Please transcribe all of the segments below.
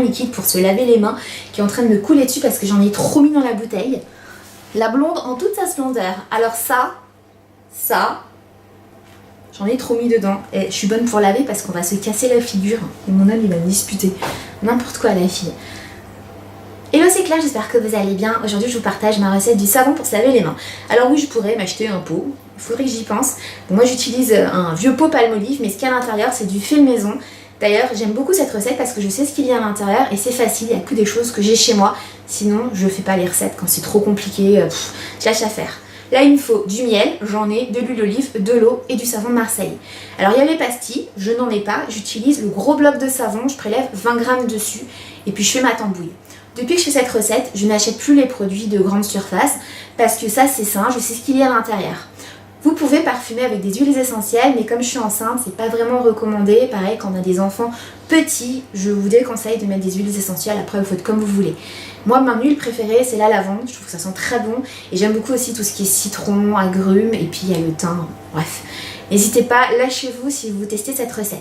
savon liquide pour se laver les mains qui est en train de me couler dessus parce que j'en ai trop mis dans la bouteille. La blonde en toute sa splendeur. Alors ça, j'en ai trop mis dedans. Et je suis bonne pour laver parce qu'on va se casser la figure. Et mon homme il va me disputer. N'importe quoi la fille. Hello, c'est Claire, j'espère que vous allez bien. Aujourd'hui je vous partage ma recette du savon pour se laver les mains. Alors oui, je pourrais m'acheter un pot, il faudrait que j'y pense. Bon, moi j'utilise un vieux pot Palmolive, mais ce qu'il y a à l'intérieur c'est du fait maison. D'ailleurs j'aime beaucoup cette recette parce que je sais ce qu'il y a à l'intérieur et c'est facile, il n'y a que des choses que j'ai chez moi. Sinon je fais pas les recettes quand c'est trop compliqué, je lâche à faire. Là il me faut du miel, j'en ai, de l'huile d'olive, de l'eau et du savon de Marseille. Alors il y a les pastilles, je n'en ai pas, j'utilise le gros bloc de savon, je prélève 20 grammes dessus et puis je fais ma tambouille. Depuis que je fais cette recette, je n'achète plus les produits de grande surface parce que ça c'est sain, je sais ce qu'il y a à l'intérieur. Vous pouvez parfumer avec des huiles essentielles, mais comme je suis enceinte, c'est pas vraiment recommandé. Pareil, quand on a des enfants petits, je vous déconseille de mettre des huiles essentielles. Après, vous faites comme vous voulez. Moi, ma huile préférée, c'est la lavande. Je trouve que ça sent très bon. Et j'aime beaucoup aussi tout ce qui est citron, agrumes, et puis il y a le thym. Bref, n'hésitez pas, lâchez-vous si vous testez cette recette.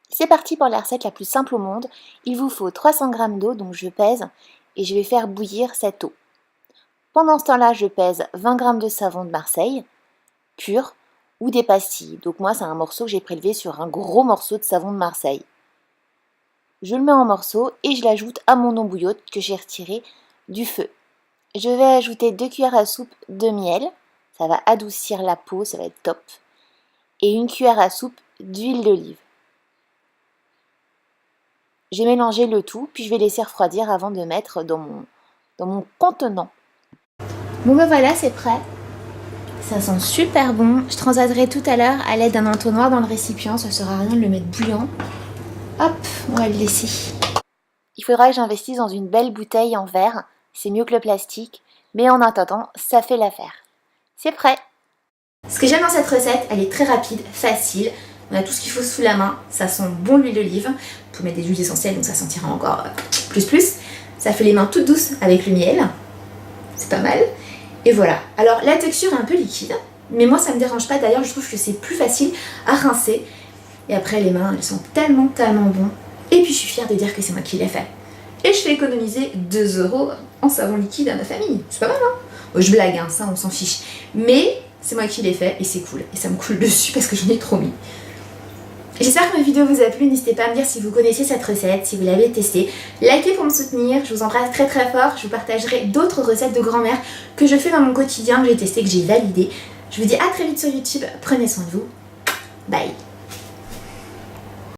C'est parti pour la recette la plus simple au monde. Il vous faut 300 g d'eau, donc je pèse, et je vais faire bouillir cette eau. Pendant ce temps-là, je pèse 20 g de savon de Marseille, pur, ou des pastilles. Donc moi, c'est un morceau que j'ai prélevé sur un gros morceau de savon de Marseille. Je le mets en morceaux et je l'ajoute à mon eau bouillotte que j'ai retirée du feu. Je vais ajouter 2 cuillères à soupe de miel. Ça va adoucir la peau, ça va être top. Et 1 cuillère à soupe d'huile d'olive. J'ai mélangé le tout, puis je vais laisser refroidir avant de mettre dans mon contenant. Bon ben voilà, c'est prêt. Ça sent super bon. Je transvaserai tout à l'heure à l'aide d'un entonnoir dans le récipient. Ça sert à rien de le mettre bouillant. Hop, on va le laisser. Il faudra que j'investisse dans une belle bouteille en verre. C'est mieux que le plastique. Mais en attendant, ça fait l'affaire. C'est prêt. Ce que j'aime dans cette recette, elle est très rapide, facile. On a tout ce qu'il faut sous la main. Ça sent bon l'huile d'olive. Vous mettre des huiles essentielles, donc ça sentira encore plus. Ça fait les mains toutes douces avec le miel. C'est pas mal. Et voilà. Alors la texture est un peu liquide, mais moi ça me dérange pas. D'ailleurs je trouve que c'est plus facile à rincer. Et après les mains elles sont tellement bon. Et puis je suis fière de dire que c'est moi qui l'ai fait. Et je fais économiser 2 € en savon liquide à ma famille. C'est pas mal hein. Bon, je blague hein, ça on s'en fiche. Mais c'est moi qui l'ai fait et c'est cool. Et ça me coule dessus parce que j'en ai trop mis. J'espère que ma vidéo vous a plu, n'hésitez pas à me dire si vous connaissez cette recette, si vous l'avez testée. Likez pour me soutenir, je vous embrasse très fort. Je vous partagerai d'autres recettes de grand-mère que je fais dans mon quotidien, que j'ai testé, que j'ai validé. Je vous dis à très vite sur YouTube, prenez soin de vous. Bye.